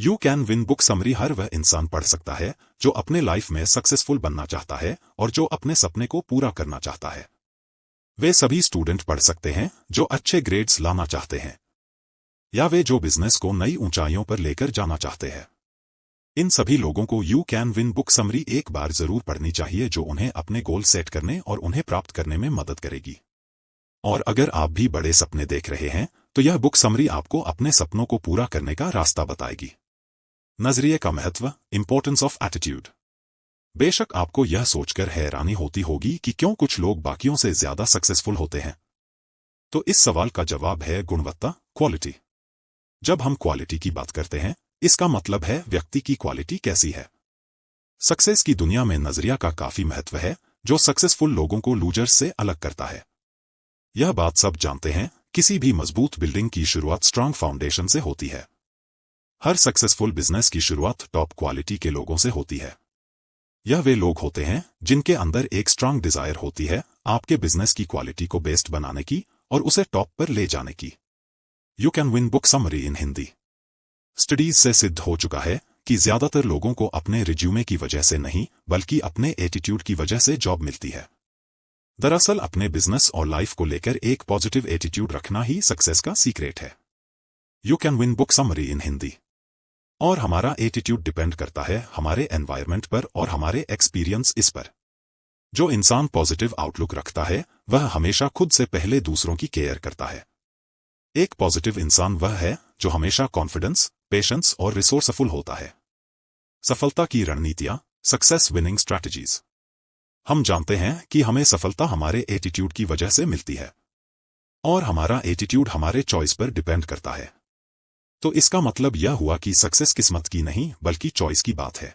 You can win book summary हर वह इंसान पढ़ सकता है जो अपने लाइफ में सक्सेसफुल बनना चाहता है और जो अपने सपने को पूरा करना चाहता है। वे सभी स्टूडेंट पढ़ सकते हैं जो अच्छे ग्रेड्स लाना चाहते हैं, या वे जो बिजनेस को नई ऊंचाइयों पर लेकर जाना चाहते हैं। इन सभी लोगों को you can win book summary एक बार जरूर पढ़नी चाहिए, जो उन्हें अपने गोल सेट करने और उन्हें प्राप्त करने में मदद करेगी। और अगर आप भी बड़े सपने देख रहे हैं तो यह बुक समरी आपको अपने सपनों को पूरा करने का रास्ता बताएगी। नजरिए का महत्व, इंपॉर्टेंस ऑफ एटीट्यूड। बेशक आपको यह सोचकर हैरानी होती होगी कि क्यों कुछ लोग बाकियों से ज्यादा सक्सेसफुल होते हैं। तो इस सवाल का जवाब है गुणवत्ता, क्वालिटी। जब हम क्वालिटी की बात करते हैं, इसका मतलब है व्यक्ति की क्वालिटी कैसी है। सक्सेस की दुनिया में नजरिया का काफी महत्व है, जो सक्सेसफुल लोगों को लूजर्स से अलग करता है। यह बात सब जानते हैं, किसी भी मजबूत बिल्डिंग की शुरुआत स्ट्रांग फाउंडेशन से होती है। हर सक्सेसफुल बिजनेस की शुरुआत टॉप क्वालिटी के लोगों से होती है। यह वे लोग होते हैं जिनके अंदर एक स्ट्रांग डिजायर होती है आपके बिजनेस की क्वालिटी को बेस्ट बनाने की और उसे टॉप पर ले जाने की। You can win book summary in Hindi. Studies से सिद्ध हो चुका है कि ज्यादातर लोगों को अपने रिज्यूमे की वजह से नहीं बल्कि अपने एटीट्यूड की वजह से जॉब मिलती है। दरअसल अपने बिजनेस और लाइफ को लेकर एक पॉजिटिव एटीट्यूड रखना ही सक्सेस का सीक्रेट है। You can win book summary इन हिंदी। और हमारा एटीट्यूड डिपेंड करता है हमारे एनवायरनमेंट पर और हमारे एक्सपीरियंस इस पर। जो इंसान पॉजिटिव आउटलुक रखता है वह हमेशा खुद से पहले दूसरों की केयर करता है। एक पॉजिटिव इंसान वह है जो हमेशा कॉन्फिडेंस, पेशेंस और रिसोर्सफुल होता है। सफलता की रणनीतियां, सक्सेस विनिंग स्ट्रैटेजीज। हम जानते हैं कि हमें सफलता हमारे एटीट्यूड की वजह से मिलती है, और हमारा एटीट्यूड हमारे चॉइस पर डिपेंड करता है। तो इसका मतलब यह हुआ कि सक्सेस किस्मत की नहीं बल्कि चॉइस की बात है।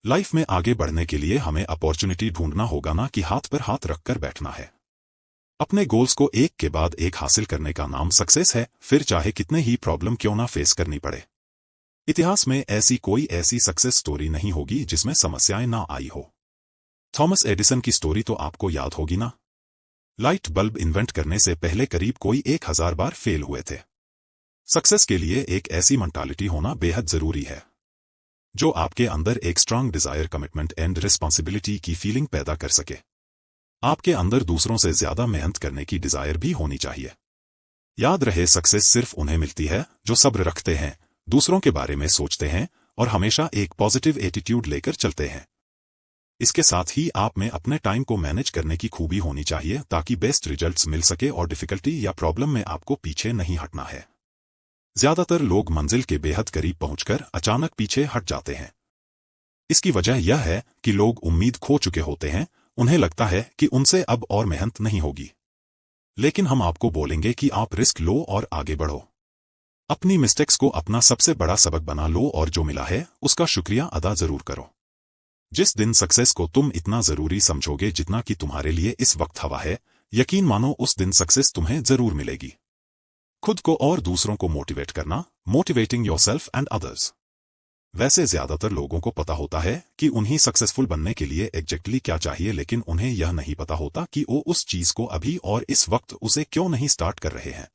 लाइफ में आगे बढ़ने के लिए हमें अपॉर्चुनिटी ढूंढना होगा, ना कि हाथ पर हाथ रखकर बैठना है। अपने गोल्स को एक के बाद एक हासिल करने का नाम सक्सेस है, फिर चाहे कितने ही प्रॉब्लम क्यों ना फेस करनी पड़े। इतिहास में ऐसी कोई ऐसी सक्सेस स्टोरी नहीं होगी जिसमें समस्याएं ना आई हो। थॉमस एडिसन की स्टोरी तो आपको याद होगी ना। लाइट बल्ब इन्वेंट करने से पहले करीब कोई 1000 बार फेल हुए थे। सक्सेस के लिए एक ऐसी मेंटालिटी होना बेहद जरूरी है जो आपके अंदर एक strong desire, commitment and responsibility की फीलिंग पैदा कर सके। आपके अंदर दूसरों से ज्यादा मेहनत करने की डिजायर भी होनी चाहिए। याद रहे, सक्सेस सिर्फ उन्हें मिलती है जो सब्र रखते हैं, दूसरों के बारे में सोचते हैं और हमेशा एक पॉजिटिव एटीट्यूड लेकर चलते हैं। इसके साथ ही आप में अपने टाइम को मैनेज करने की खूबी होनी चाहिए ताकि बेस्ट रिजल्ट्स मिल सके और डिफिकल्टी या प्रॉब्लम में आपको पीछे नहीं हटना है। ज्यादातर लोग मंजिल के बेहद करीब पहुंचकर अचानक पीछे हट जाते हैं। इसकी वजह यह है कि लोग उम्मीद खो चुके होते हैं, उन्हें लगता है कि उनसे अब और मेहनत नहीं होगी। लेकिन हम आपको बोलेंगे कि आप रिस्क लो और आगे बढ़ो। अपनी मिस्टेक्स को अपना सबसे बड़ा सबक बना लो और जो मिला है उसका शुक्रिया अदा जरूर करो। जिस दिन सक्सेस को तुम इतना जरूरी समझोगे जितना कि तुम्हारे लिए इस वक्त हवा है, यकीन मानो उस दिन सक्सेस तुम्हें जरूर मिलेगी। खुद को और दूसरों को मोटिवेट करना, मोटिवेटिंग योरसेल्फ एंड अदर्स। वैसे ज्यादातर लोगों को पता होता है कि उन्हें सक्सेसफुल बनने के लिए एग्जैक्टली क्या चाहिए, लेकिन उन्हें यह नहीं पता होता कि वो उस चीज को अभी और इस वक्त उसे क्यों नहीं स्टार्ट कर रहे हैं।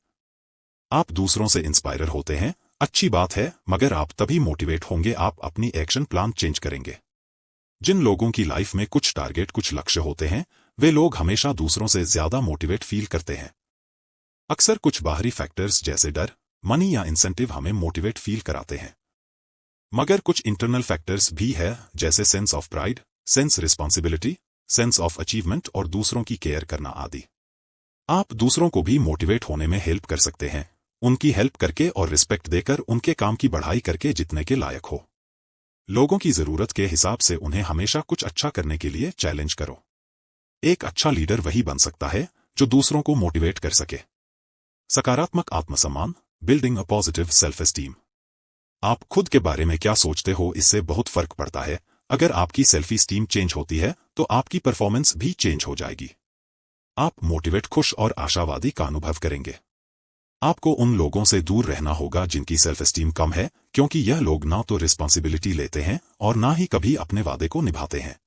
आप दूसरों से इंस्पायर होते हैं, अच्छी बात है, मगर आप तभी मोटिवेट होंगे आप अपनी एक्शन प्लान चेंज करेंगे। जिन लोगों की लाइफ में कुछ टारगेट, कुछ लक्ष्य होते हैं, वे लोग हमेशा दूसरों से ज्यादा मोटिवेट फील करते हैं। अक्सर कुछ बाहरी फैक्टर्स जैसे डर, मनी या इंसेंटिव हमें मोटिवेट फील कराते हैं, मगर कुछ इंटरनल फैक्टर्स भी है जैसे sense of pride, sense responsibility, sense of achievement और दूसरों की केयर करना आदि। आप दूसरों को भी मोटिवेट होने में हेल्प कर सकते हैं, उनकी हेल्प करके और रिस्पेक्ट देकर, उनके काम की बढ़ाई करके जितने के लायक हो। लोगों की जरूरत के हिसाब से उन्हें हमेशा कुछ अच्छा करने के लिए चैलेंज करो। एक अच्छा लीडर वही बन सकता है जो दूसरों को मोटिवेट कर सके। सकारात्मक आत्मसम्मान, building a positive self esteem. आप खुद के बारे में क्या सोचते हो, इससे बहुत फर्क पड़ता है। अगर आपकी सेल्फ एस्टीम चेंज होती है तो आपकी परफॉर्मेंस भी चेंज हो जाएगी। आप मोटिवेट, खुश और आशावादी का अनुभव करेंगे। आपको उन लोगों से दूर रहना होगा जिनकी सेल्फ एस्टीम कम है, क्योंकि यह लोग ना तो रिस्पॉन्सिबिलिटी लेते हैं और ना ही कभी अपने वादे को निभाते हैं।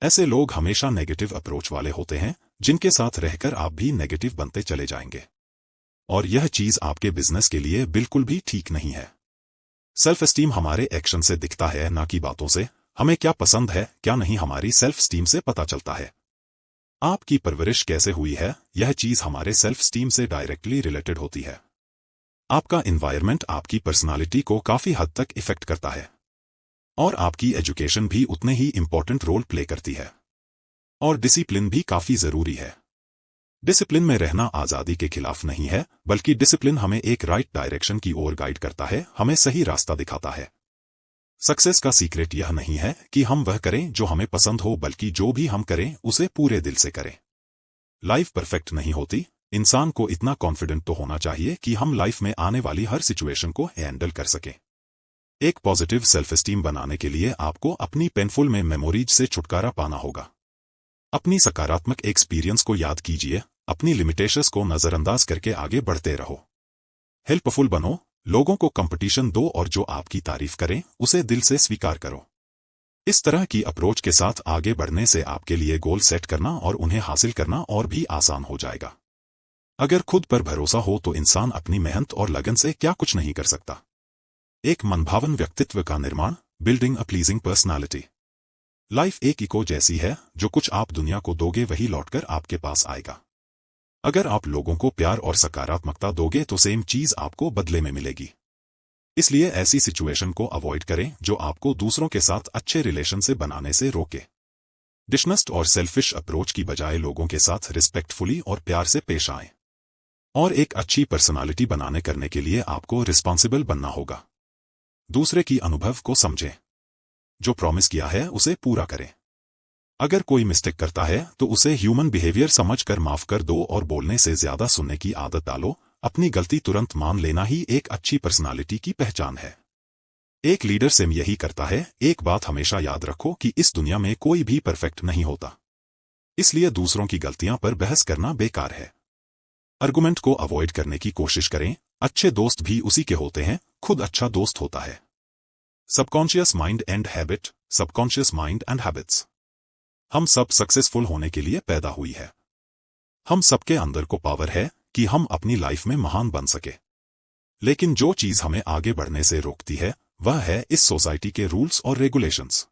ऐसे लोग हमेशा नेगेटिव अप्रोच वाले होते हैं, जिनके साथ रहकर आप भी नेगेटिव बनते चले जाएंगे, और यह चीज आपके बिजनेस के लिए बिल्कुल भी ठीक नहीं है। सेल्फ एस्टीम हमारे एक्शन से दिखता है, ना कि बातों से। हमें क्या पसंद है क्या नहीं हमारी सेल्फ स्टीम से पता चलता है। आपकी परवरिश कैसे हुई है, यह चीज हमारे सेल्फ स्टीम से डायरेक्टली रिलेटेड होती है। आपका एनवायरनमेंट आपकी पर्सनालिटी को काफी हद तक इफेक्ट करता है, और आपकी एजुकेशन भी उतने ही इंपॉर्टेंट रोल प्ले करती है। और डिसिप्लिन भी काफी जरूरी है। डिसिप्लिन में रहना आजादी के खिलाफ नहीं है, बल्कि डिसिप्लिन हमें एक राइट डायरेक्शन की ओर गाइड करता है, हमें सही रास्ता दिखाता है। सक्सेस का सीक्रेट यह नहीं है कि हम वह करें जो हमें पसंद हो, बल्कि जो भी हम करें उसे पूरे दिल से करें। लाइफ परफेक्ट नहीं होती, इंसान को इतना कॉन्फिडेंट तो होना चाहिए कि हम लाइफ में आने वाली हर सिचुएशन को हैंडल कर सकें। एक पॉजिटिव सेल्फ एस्टीम बनाने के लिए आपको अपनी पेनफुल में मेमोरीज से छुटकारा पाना होगा। अपनी सकारात्मक एक्सपीरियंस को याद कीजिए, अपनी लिमिटेशंस को नजरअंदाज करके आगे बढ़ते रहो। हेल्पफुल बनो, लोगों को कंपटीशन दो और जो आपकी तारीफ करें उसे दिल से स्वीकार करो। इस तरह की अप्रोच के साथ आगे बढ़ने से आपके लिए गोल सेट करना और उन्हें हासिल करना और भी आसान हो जाएगा। अगर खुद पर भरोसा हो तो इंसान अपनी मेहनत और लगन से क्या कुछ नहीं कर सकता। एक मनभावन व्यक्तित्व का निर्माण, बिल्डिंग अ प्लीजिंग पर्सनालिटी। लाइफ एक इको जैसी है, जो कुछ आप दुनिया को दोगे वही लौटकर आपके पास आएगा। अगर आप लोगों को प्यार और सकारात्मकता दोगे तो सेम चीज आपको बदले में मिलेगी। इसलिए ऐसी सिचुएशन को अवॉइड करें जो आपको दूसरों के साथ अच्छे रिलेशन से बनाने से रोके। डिसनेस्ट और सेल्फिश अप्रोच की बजाय लोगों के साथ रिस्पेक्टफुली और प्यार से पेश आएं। और एक अच्छी पर्सनालिटी बनाने करने के लिए आपको रिस्पॉन्सिबल बनना होगा। दूसरे की अनुभव को समझें, जो प्रॉमिस किया है उसे पूरा करें। अगर कोई मिस्टेक करता है तो उसे ह्यूमन बिहेवियर समझकर माफ कर दो और बोलने से ज्यादा सुनने की आदत डालो। अपनी गलती तुरंत मान लेना ही एक अच्छी पर्सनालिटी की पहचान है। एक लीडर सिम यही करता है। एक बात हमेशा याद रखो कि इस दुनिया में कोई भी परफेक्ट नहीं होता, इसलिए दूसरों की गलतियां पर बहस करना बेकार है। आर्गुमेंट को अवॉइड करने की कोशिश करें। अच्छे दोस्त भी उसी के होते हैं, खुद अच्छा दोस्त होता है। Subconscious mind and habit, subconscious mind and habits. हम सब सक्सेसफुल होने के लिए पैदा हुई है। हम सबके अंदर को पावर है कि हम अपनी लाइफ में महान बन सके। लेकिन जो चीज हमें आगे बढ़ने से रोकती है वह है इस सोसाइटी के रूल्स और रेगुलेशंस।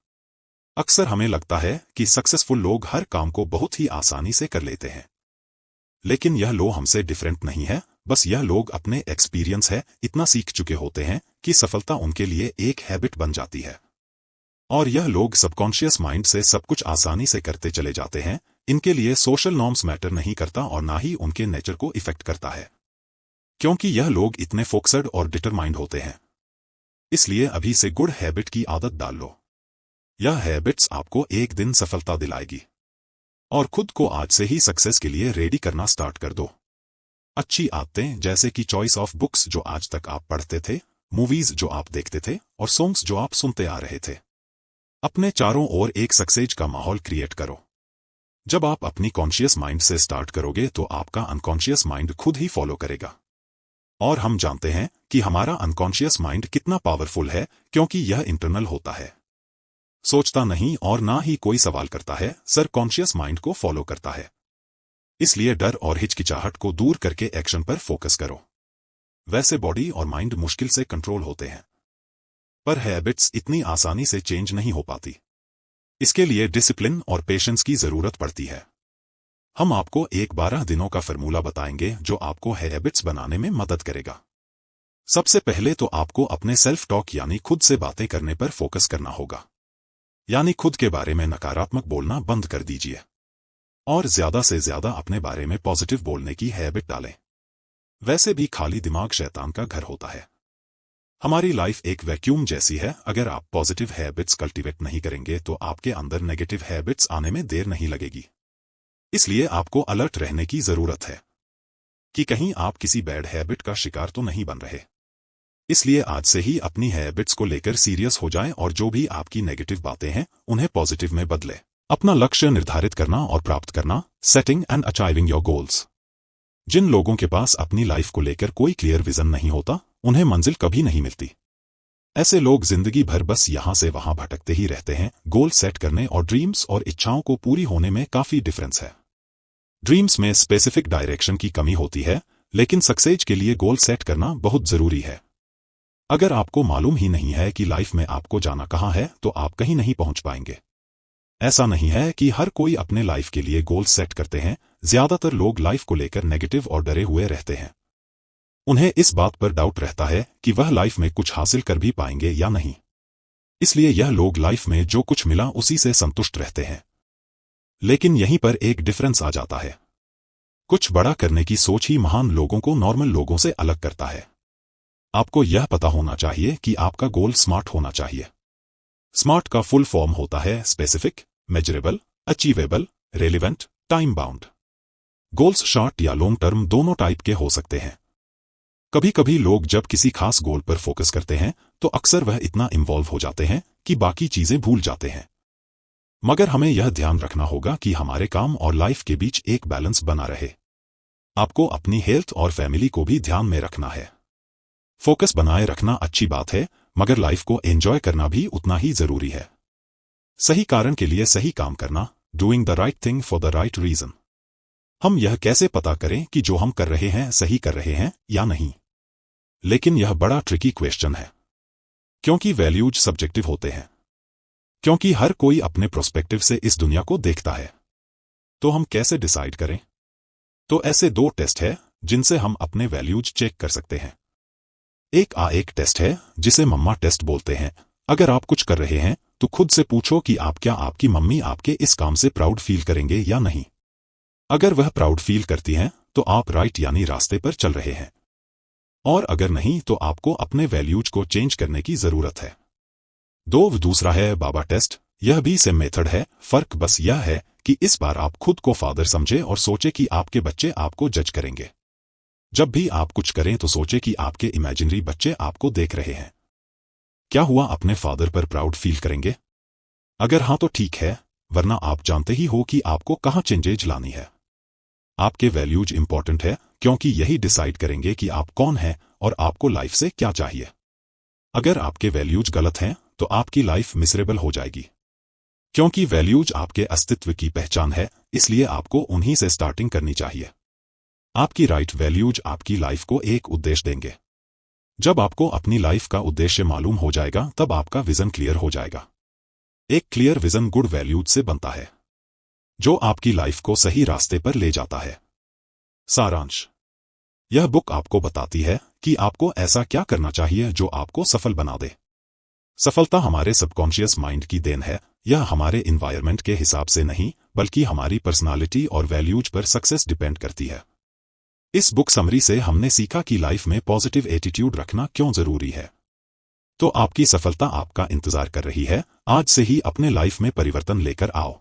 अक्सर हमें लगता है कि सक्सेसफुल लोग हर काम को बहुत ही आसानी से कर लेते हैं, लेकिन यह लोग हमसे डिफरेंट नहीं है। बस यह लोग अपने एक्सपीरियंस है इतना सीख चुके होते हैं कि सफलता उनके लिए एक हैबिट बन जाती है। और यह लोग सबकॉन्शियस माइंड से सब कुछ आसानी से करते चले जाते हैं। इनके लिए सोशल नॉर्म्स मैटर नहीं करता और ना ही उनके नेचर को इफेक्ट करता है, क्योंकि यह लोग इतने फोकस्ड और डिटरमाइंड होते हैं। इसलिए अभी से गुड हैबिट की आदत डाल लो। यह हैबिट्स आपको एक दिन सफलता दिलाएगी और खुद को आज से ही सक्सेस के लिए रेडी करना स्टार्ट कर दो। अच्छी आदतें जैसे कि चॉइस ऑफ बुक्स जो आज तक आप पढ़ते थे, मूवीज जो आप देखते थे और सॉन्ग्स जो आप सुनते आ रहे थे। अपने चारों ओर एक सक्सेस का माहौल क्रिएट करो। जब आप अपनी कॉन्शियस माइंड से स्टार्ट करोगे तो आपका अनकॉन्शियस माइंड खुद ही फॉलो करेगा। और हम जानते हैं कि हमारा अनकॉन्शियस माइंड कितना पावरफुल है, क्योंकि यह इंटरनल होता है, सोचता नहीं और ना ही कोई सवाल करता है, सर कॉन्शियस माइंड को फॉलो करता है। इसलिए डर और हिचकिचाहट को दूर करके एक्शन पर फोकस करो। वैसे बॉडी और माइंड मुश्किल से कंट्रोल होते हैं, पर हैबिट्स इतनी आसानी से चेंज नहीं हो पाती। इसके लिए डिसिप्लिन और पेशेंस की जरूरत पड़ती है। हम आपको एक 12 दिनों का फॉर्मूला बताएंगे जो आपको हैबिट्स बनाने में मदद करेगा। सबसे पहले तो आपको अपने सेल्फ टॉक यानी खुद से बातें करने पर फोकस करना होगा। यानी खुद के बारे में नकारात्मक बोलना बंद कर दीजिए और ज्यादा से ज्यादा अपने बारे में पॉजिटिव बोलने की हैबिट डालें। वैसे भी खाली दिमाग शैतान का घर होता है। हमारी लाइफ एक वैक्यूम जैसी है। अगर आप पॉजिटिव हैबिट्स कल्टीवेट नहीं करेंगे तो आपके अंदर नेगेटिव हैबिट्स आने में देर नहीं लगेगी। इसलिए आपको अलर्ट रहने की जरूरत है कि कहीं आप किसी बैड हैबिट का शिकार तो नहीं बन रहे। इसलिए आज से ही अपनी हैबिट्स को लेकर सीरियस हो जाएं और जो भी आपकी नेगेटिव बातें हैं उन्हें पॉजिटिव में बदलें। अपना लक्ष्य निर्धारित करना और प्राप्त करना, setting and achieving your goals. जिन लोगों के पास अपनी लाइफ को लेकर कोई क्लियर विजन नहीं होता उन्हें मंजिल कभी नहीं मिलती। ऐसे लोग जिंदगी भर बस यहां से वहां भटकते ही रहते हैं। गोल सेट करने और ड्रीम्स और इच्छाओं को पूरी होने में काफी डिफरेंस है। ड्रीम्स में स्पेसिफिक डायरेक्शन की कमी होती है, लेकिन सक्सेस के लिए गोल सेट करना बहुत जरूरी है। अगर आपको मालूम ही नहीं है कि लाइफ में आपको जाना कहाँ है तो आप कहीं नहीं पहुंच पाएंगे। ऐसा नहीं है कि हर कोई अपने लाइफ के लिए गोल सेट करते हैं, ज्यादातर लोग लाइफ को लेकर नेगेटिव और डरे हुए रहते हैं। उन्हें इस बात पर डाउट रहता है कि वह लाइफ में कुछ हासिल कर भी पाएंगे या नहीं। इसलिए यह लोग लाइफ में जो कुछ मिला उसी से संतुष्ट रहते हैं। लेकिन यहीं पर एक डिफरेंस आ जाता है। कुछ बड़ा करने की सोच ही महान लोगों को नॉर्मल लोगों से अलग करता है। आपको यह पता होना चाहिए कि आपका गोल स्मार्ट होना चाहिए। स्मार्ट का फुल फॉर्म होता है specific, measurable, achievable, relevant, time bound. Goals short या लॉन्ग टर्म दोनों टाइप के हो सकते हैं। कभी कभी लोग जब किसी खास गोल पर फोकस करते हैं तो अक्सर वह इतना इन्वॉल्व हो जाते हैं कि बाकी चीजें भूल जाते हैं। मगर हमें यह ध्यान रखना होगा कि हमारे काम और लाइफ के बीच एक बैलेंस बना रहे। आपको अपनी हेल्थ और फैमिली को भी ध्यान में रखना है। फोकस बनाए रखना अच्छी बात है, मगर लाइफ को एंजॉय करना भी उतना ही जरूरी है। सही कारण के लिए सही काम करना, doing the right thing for the right reason. हम यह कैसे पता करें कि जो हम कर रहे हैं सही कर रहे हैं या नहीं? लेकिन यह बड़ा ट्रिकी क्वेश्चन है, क्योंकि वैल्यूज सब्जेक्टिव होते हैं। क्योंकि हर कोई अपने प्रोस्पेक्टिव से इस दुनिया को देखता है। तो हम कैसे डिसाइड करें? तो ऐसे दो टेस्ट है जिनसे हम अपने वैल्यूज चेक कर सकते हैं। एक टेस्ट है जिसे मम्मा टेस्ट बोलते हैं। अगर आप कुछ कर रहे हैं तो खुद से पूछो कि आप क्या आपकी मम्मी आपके इस काम से प्राउड फील करेंगे या नहीं। अगर वह प्राउड फील करती हैं तो आप राइट यानी रास्ते पर चल रहे हैं, और अगर नहीं तो आपको अपने वैल्यूज को चेंज करने की जरूरत है। दूसरा है बाबा टेस्ट। यह भी सेम मेथड है, फर्क बस यह है कि इस बार आप खुद को फादर समझे और सोचे कि आपके बच्चे आपको जज करेंगे। जब भी आप कुछ करें तो सोचे कि आपके इमेजिनरी बच्चे आपको देख रहे हैं। क्या हुआ, अपने फादर पर प्राउड फील करेंगे? अगर हाँ तो ठीक है, वरना आप जानते ही हो कि आपको कहाँ चेंजेज लानी है। आपके वैल्यूज इंपॉर्टेंट है क्योंकि यही डिसाइड करेंगे कि आप कौन हैं और आपको लाइफ से क्या चाहिए। अगर आपके वैल्यूज गलत हैं तो आपकी लाइफ मिसरेबल हो जाएगी। क्योंकि वैल्यूज आपके अस्तित्व की पहचान है, इसलिए आपको उन्हीं से स्टार्टिंग करनी चाहिए। आपकी राइट वैल्यूज आपकी लाइफ को एक उद्देश्य देंगे। जब आपको अपनी लाइफ का उद्देश्य मालूम हो जाएगा तब आपका विजन क्लियर हो जाएगा। एक क्लियर विजन गुड वैल्यूज से बनता है, जो आपकी लाइफ को सही रास्ते पर ले जाता है। सारांश: यह बुक आपको बताती है कि आपको ऐसा क्या करना चाहिए जो आपको सफल बना दे। सफलता हमारे सबकॉन्शियस माइंड की देन है। यह हमारे एनवायरनमेंट के हिसाब से नहीं, बल्कि हमारी पर्सनालिटी और वैल्यूज पर सक्सेस डिपेंड करती है। इस बुक समरी से हमने सीखा कि लाइफ में पॉजिटिव एटीट्यूड रखना क्यों जरूरी है। तो आपकी सफलता आपका इंतजार कर रही है। आज से ही अपने लाइफ में परिवर्तन लेकर आओ।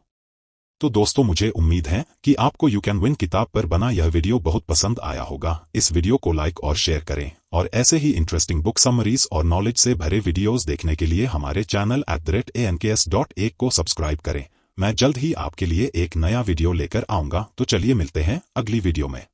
तो दोस्तों, मुझे उम्मीद है कि आपको यू कैन विन किताब पर बना यह वीडियो बहुत पसंद आया होगा। इस वीडियो को लाइक और शेयर करें, और ऐसे ही इंटरेस्टिंग बुक समरीज और नॉलेज से भरे वीडियोस देखने के लिए हमारे चैनल @anks.1 को सब्सक्राइब करें। मैं जल्द ही आपके लिए एक नया वीडियो लेकर आऊंगा। तो चलिए मिलते हैं अगली वीडियो में।